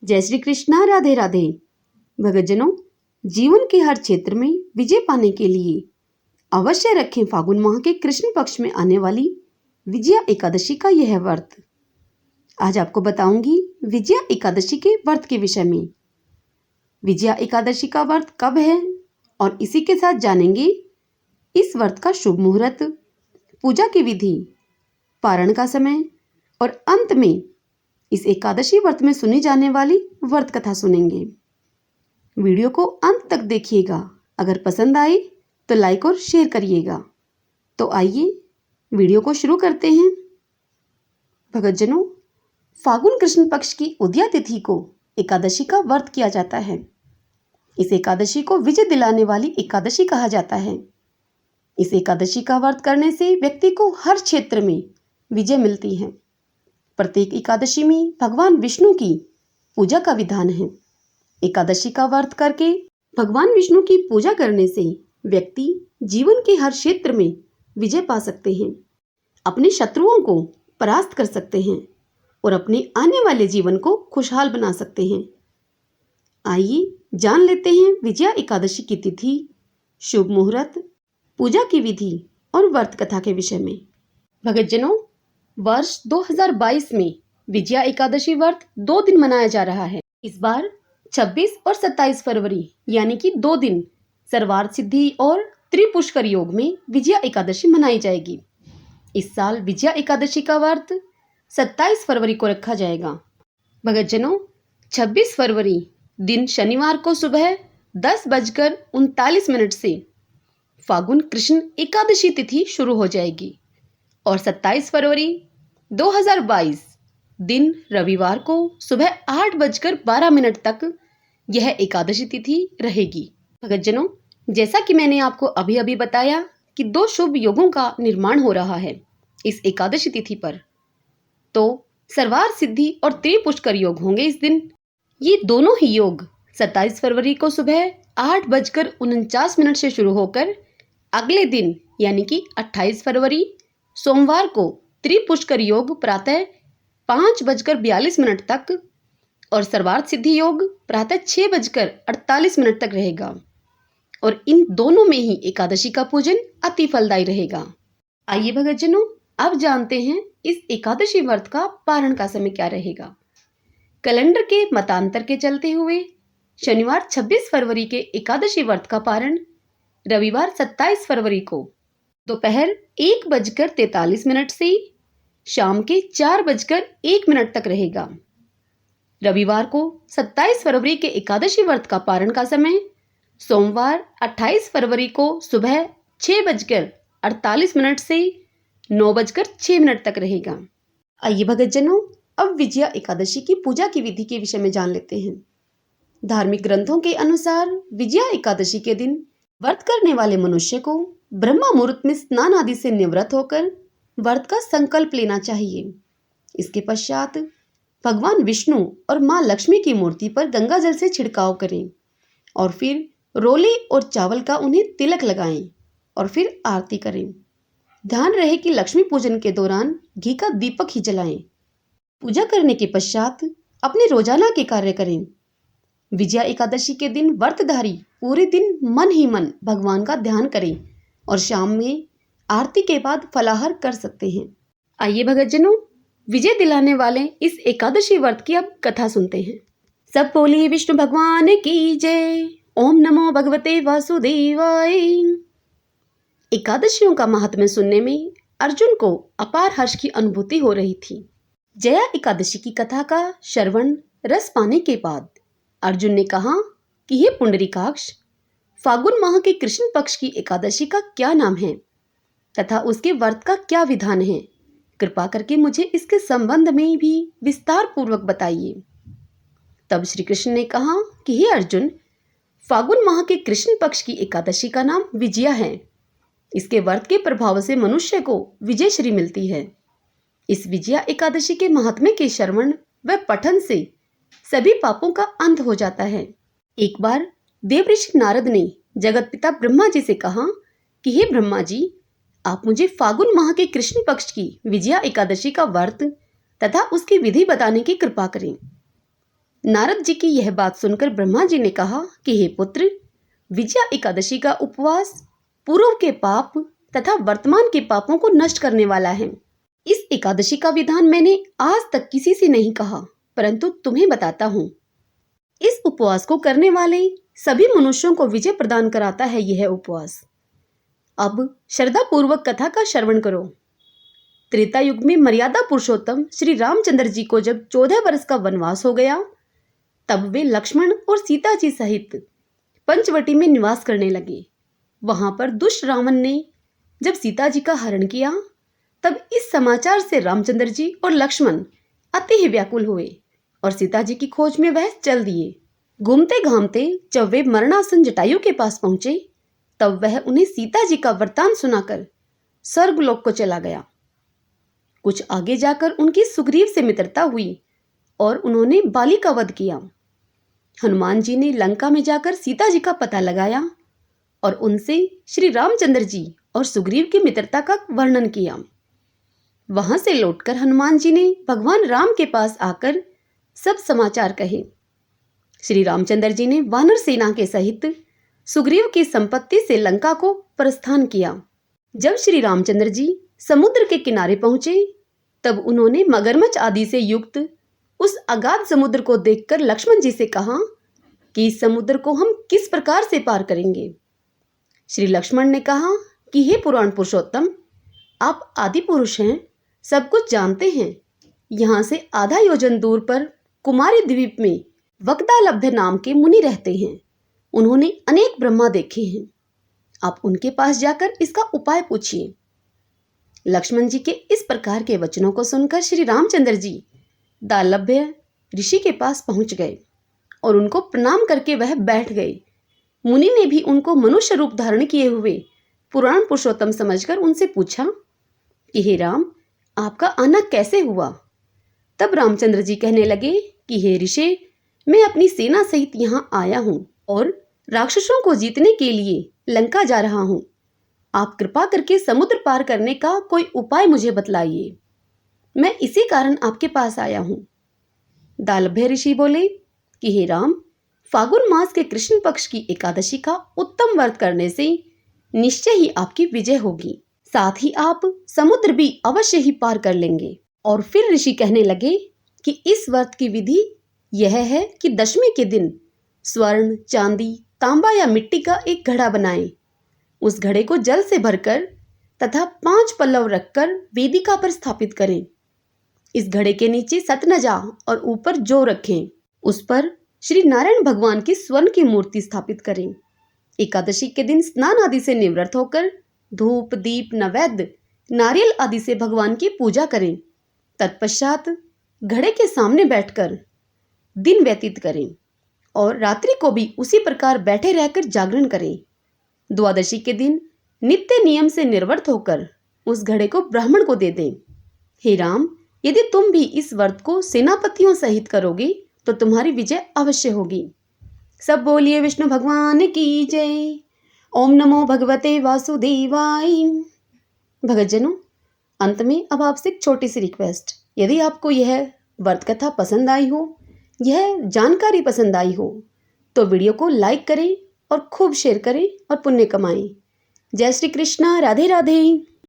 जय श्री कृष्णा। राधे राधे। भक्तजनों, जीवन के हर क्षेत्र में विजय पाने के लिए अवश्य रखें फागुन माह के कृष्ण पक्ष में आने वाली विजया एकादशी का यह व्रत। आज आपको बताऊंगी विजया एकादशी के व्रत के विषय में। विजया एकादशी का व्रत कब है और इसी के साथ जानेंगे इस व्रत का शुभ मुहूर्त, पूजा की विधि, पारण का समय और अंत में इस एकादशी व्रत में सुनी जाने वाली व्रत कथा सुनेंगे। वीडियो को अंत तक देखिएगा। अगर पसंद आए तो लाइक और शेयर करिएगा। तो आइए वीडियो को शुरू करते हैं। भक्तजनों, फागुन कृष्ण पक्ष की उदया तिथि को एकादशी का व्रत किया जाता है। इस एकादशी को विजय दिलाने वाली एकादशी कहा जाता है। इस एकादशी का व्रत करने से व्यक्ति को हर क्षेत्र में विजय मिलती है। प्रत्येक एकादशी में भगवान विष्णु की पूजा का विधान है। एकादशी का व्रत करके भगवान विष्णु की पूजा करने से व्यक्ति जीवन के हर क्षेत्र में विजय पा सकते हैं, अपने शत्रुओं को परास्त कर सकते हैं और अपने आने वाले जीवन को खुशहाल बना सकते हैं। आइए जान लेते हैं विजया एकादशी की तिथि, शुभ मुहूर्त, पूजा की विधि और व्रत कथा के विषय में। भक्तजनों, वर्ष 2022 में विजया एकादशी व्रत 2 दिन मनाया जा रहा है। इस बार 26 और 27 फरवरी यानी कि 2 दिन सर्वार्थ सिद्धि और त्रिपुष्कर योग में विजया एकादशी मनाई जाएगी। इस साल विजया एकादशी का व्रत 27 फरवरी को रखा जाएगा। भक्तजनों, 26 फरवरी दिन शनिवार को सुबह 10:39 से फागुन कृष्ण एकादशी तिथि शुरू हो जाएगी और 27 फरवरी 2022 दिन रविवार को सुबह 8:12 तक यह एकादशी तिथि रहेगी। भक्तजनों, जैसा कि मैंने आपको अभी बताया कि 2 शुभ योगों का निर्माण हो रहा है इस एकादशी तिथि पर। तो सर्वार्थ सिद्धि और त्रिपुष्कर योग होंगे इस दिन। ये दोनों ही योग 27 फरवरी को सुबह 8:49 से शुरू होकर अगले दिन यानी कि 28 फरवरी सोमवार को त्रिपुष्कर योग प्रातः 5:42 तक और सर्वार्थ सिद्धि योग प्रातः 6:48 तक रहेगा और इन दोनों में ही एकादशी का पूजन अति फलदायी रहेगा। आइए भक्तजनों, अब जानते हैं इस एकादशी व्रत का पारण का समय क्या रहेगा। कैलेंडर के मतांतर के चलते हुए शनिवार 26 फरवरी के एकादशी व्रत का पारण रविवार 27 फरवरी को दोपहर 1:43 से शाम के 4:01 तक रहेगा। रविवार को 27 फरवरी के एकादशी व्रत का पारण का समय सोमवार 28 फरवरी को सुबह 6:48 से 9:06 तक रहेगा। आइए भक्तजनों, अब विजया एकादशी की पूजा की विधि के विषय में जान लेते हैं। धार्मिक ग्रंथों के अनुसार विजया एकादशी के दिन व्रत करने वाले मनुष्य को ब्रह्म मुहूर्त में स्नान आदि से निवृत्त होकर व्रत का संकल्प लेना चाहिए। इसके पश्चात भगवान विष्णु और मां लक्ष्मी की मूर्ति पर गंगा जल से छिड़काव करें और फिर रोली और चावल का उन्हें तिलक लगाएं और फिर आरती करें। ध्यान रहे कि लक्ष्मी पूजन के दौरान घी का दीपक ही जलाएं। पूजा करने के पश्चात अपने रोजाना के कार्य करें। विजया एकादशी के दिन व्रतधारी पूरे दिन मन ही मन भगवान का ध्यान करें और शाम में आरती के बाद फलाहार कर सकते हैं। आइए भक्तजनों, विजय दिलाने वाले इस एकादशी व्रत की अब कथा सुनते हैं। सब बोलिए विष्णु भगवान की जय। ओम नमो भगवते वासुदेवाय। एकादशियों का महात्म्य सुनने में अर्जुन को अपार हर्ष की अनुभूति हो रही थी। जया एकादशी की कथा का श्रवण रस पाने के बाद अर्जुन ने कहा कि हे पुंडरीकाक्ष, फागुन माह के कृष्ण पक्ष की एकादशी का क्या नाम है तथा उसके व्रत का क्या विधान है। कृपा करके मुझे इसके संबंध में भी विस्तार पूर्वक बताइए। तब श्री कृष्ण ने कहा कि हे अर्जुन, फागुन माह के कृष्ण पक्ष की एकादशी का नाम विजया है। इसके व्रत के प्रभाव से मनुष्य को विजय श्री मिलती है। इस विजया एकादशी के महात्म्य के श्रवण व पठन से सभी पापों का अंत हो जाता है। एक बार देवऋषि नारद ने जगत पिता ब्रह्मा जी से कहा कि हे ब्रह्मा जी, आप मुझे फागुन माह के कृष्ण पक्ष की विजया एकादशी का व्रत तथा उसकी विधि बताने की कृपा करें। नारद जी की यह बात सुनकर ब्रह्मा जी ने कहा कि हे पुत्र, विजया एकादशी का उपवास पूर्व के पाप तथा वर्तमान के पापों को नष्ट करने वाला है। इस एकादशी का विधान मैंने आज तक किसी से नहीं कहा, परंतु तुम्हें बताता हूँ। इस उपवास को करने वाले सभी मनुष्यों को विजय प्रदान कराता है यह उपवास। अब श्रद्धा पूर्वक कथा का श्रवण करो। त्रेता युग में मर्यादा पुरुषोत्तम श्री रामचंद्र जी को जब 14 वर्ष का वनवास हो गया, तब वे लक्ष्मण और सीता जी सहित पंचवटी में निवास करने लगे। वहां पर दुष्ट रावण ने जब सीता जी का हरण किया, तब इस समाचार से रामचंद्र जी और लक्ष्मण अति ही व्याकुल हुए और सीता जी की खोज में वह चल दिए। घूमते घामते जब वे मरणासन जटायु के पास पहुंचे, तब वह उन्हें सीता जी का वृतांत सुनाकर स्वर्गलोक को चला गया। कुछ आगे जाकर उनकी सुग्रीव से मित्रता हुई और उन्होंने बाली का वध किया। हनुमान जी ने लंका में जाकर सीता जी का पता लगाया और उनसे श्री रामचंद्र जी और सुग्रीव की मित्रता का वर्णन किया। वहां से लौटकर हनुमान जी ने भगवान राम के पास आकर सब समाचार कहे। श्री रामचंद्र जी ने वानर सेना के सहित सुग्रीव की संपत्ति से लंका को प्रस्थान किया। जब श्री रामचंद्र जी समुद्र के किनारे पहुंचे, तब उन्होंने मगरमच्छ आदि से युक्त उस अगाध समुद्र को देखकर लक्ष्मण जी से कहा कि इस समुद्र को हम किस प्रकार से पार करेंगे। श्री लक्ष्मण ने कहा कि हे पुराण पुरुषोत्तम, आप आदि पुरुष हैं, सब कुछ जानते हैं। यहाँ से आधा योजन दूर पर कुमारी द्वीप में वक्दालब्ध नाम के मुनि रहते हैं। उन्होंने अनेक ब्रह्मा देखे हैं। आप उनके पास जाकर इसका उपाय पूछिए। लक्ष्मण जी के इस प्रकार के वचनों को सुनकर श्री रामचंद्र जी दालभ्य ऋषि के पास पहुंच गए और उनको प्रणाम करके वह बैठ गए। मुनि ने भी उनको मनुष्य रूप धारण किए हुए पुराण पुरुषोत्तम समझकर उनसे पूछा कि हे राम, आपका आना कैसे हुआ। तब रामचंद्र जी कहने लगे कि हे ऋषि, मैं अपनी सेना सहित यहाँ आया हूँ और राक्षसों को जीतने के लिए लंका जा रहा हूँ। आप कृपा करके समुद्र पार करने का कोई उपाय मुझे बतलाइए। मैं इसी कारण आपके पास आया हूँ। दालभ्य ऋषि बोले कि हे राम, फागुन मास के कृष्ण पक्ष की एकादशी का उत्तम व्रत करने से निश्चय ही आपकी विजय होगी। साथ ही आप समुद्र भी अवश्य ही पार कर लेंगे। और फिर ऋषि कहने लगे कि इस व्रत की विधि यह है कि दशमी के दिन स्वर्ण, चांदी, तांबा या मिट्टी का एक घड़ा बनाएं। उस घड़े को जल से भरकर तथा 5 पल्लव रखकर वेदिका पर स्थापित करें। इस घड़े के नीचे सतनजा और ऊपर जौ रखें। उस पर श्री नारायण भगवान की स्वर्ण की मूर्ति स्थापित करें। एकादशी के दिन स्नान आदि से निवृत्त होकर धूप, दीप, नैवेद्य, नारियल आदि से भगवान की पूजा करें। तत्पश्चात घड़े के सामने बैठकर दिन व्यतीत करें और रात्रि को भी उसी प्रकार बैठे रहकर जागरण करें। द्वादशी के दिन नित्य नियम से निर्वृत्त होकर उस घड़े को ब्राह्मण को दे दें। हे राम, यदि तुम भी इस व्रत को सेनापतियों सहित करोगे तो तुम्हारी विजय अवश्य होगी। सब बोलिए विष्णु भगवान की जय। ओम नमो भगवते वासुदेवाय। भगतजनों, अंत में अब आपसे एक छोटी सी रिक्वेस्ट। यदि आपको यह व्रत कथा पसंद आई हो, यह जानकारी पसंद आई हो, तो वीडियो को लाइक करें और खूब शेयर करें और पुण्य कमाएं। जय श्री कृष्णा। राधे राधे।